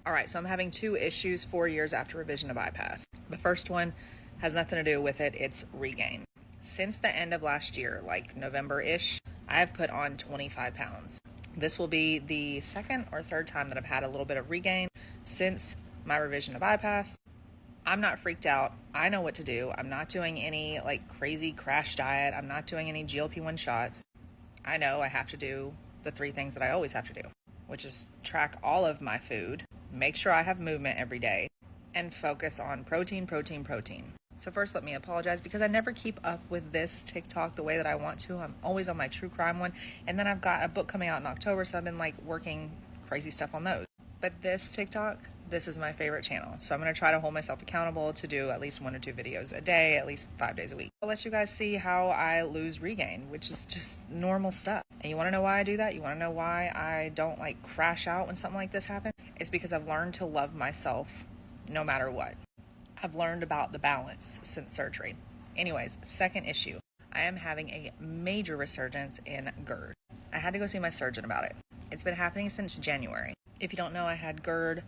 All right, so I'm having two issues 4 years after revision to bypass. The first one has nothing to do with it, it's regain. Since the end of last year, like November-ish, I have put on 25 pounds. This will be the second or third time that I've had a little bit of regain since my revision to bypass. I'm not freaked out. I know what to do. I'm not doing any like crazy crash diet. I'm not doing any GLP-1 shots. I know I have to do the 3 things that I always have to do, which is track all of my food, make sure I have movement every day, and focus on protein, protein, protein. So first, let me apologize because I never keep up with this TikTok the way that I want to. I'm always on my true crime one. And then I've got a book coming out in October, so I've been like working crazy stuff on those. But this TikTok, this is my favorite channel. So I'm going to try to hold myself accountable to do at least 1 or 2 videos a day, at least 5 days a week. I'll let you guys see how I lose regain, which is just normal stuff. And you want to know why I do that? You want to know why I don't like crash out when something like this happens? It's because I've learned to love myself no matter what. I've learned about the balance since surgery. Anyways, second issue. I am having a major resurgence in GERD. I had to go see my surgeon about it. It's been happening since January. If you don't know, I had GERD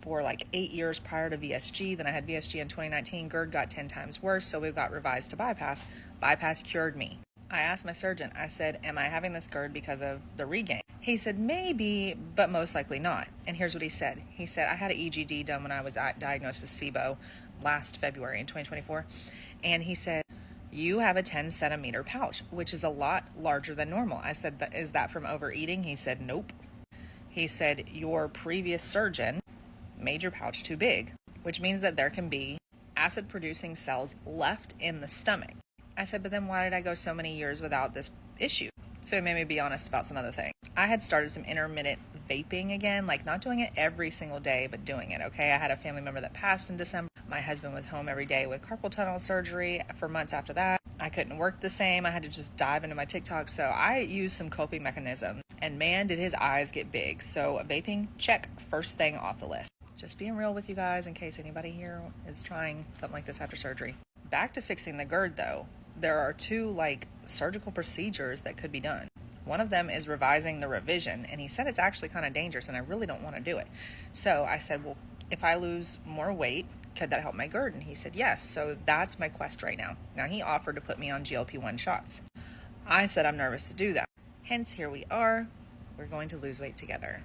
for like 8 years prior to VSG. Then I had VSG in 2019. GERD got 10 times worse, so we got revised to bypass. Bypass cured me. I asked my surgeon, I said, am I having this GERD because of the regain? He said, maybe, but most likely not. And here's what he said. He said, I had an EGD done when I was diagnosed with SIBO last February in 2024. And he said, you have a 10 centimeter pouch, which is a lot larger than normal. I said, is that from overeating? He said, nope. He said, your previous surgeon made your pouch too big, which means that there can be acid producing cells left in the stomach. I said, but then why did I go so many years without this issue? So it made me be honest about some other things. I had started some intermittent vaping again, like not doing it every single day, but doing it, okay? I had a family member that passed in December. My husband was home every day with carpal tunnel surgery for months after that. I couldn't work the same. I had to just dive into my TikTok. So I used some coping mechanism, and man, did his eyes get big. So vaping, check, first thing off the list. Just being real with you guys in case anybody here is trying something like this after surgery. Back to fixing the GERD though. There are 2 like surgical procedures that could be done. One of them is revising the revision, and he said it's actually kind of dangerous and I really don't want to do it. So I said, well, if I lose more weight, could that help my GERD? And he said, yes. So that's my quest right now. Now he offered to put me on GLP-1 shots. I said, I'm nervous to do that. Hence, here we are. We're going to lose weight together.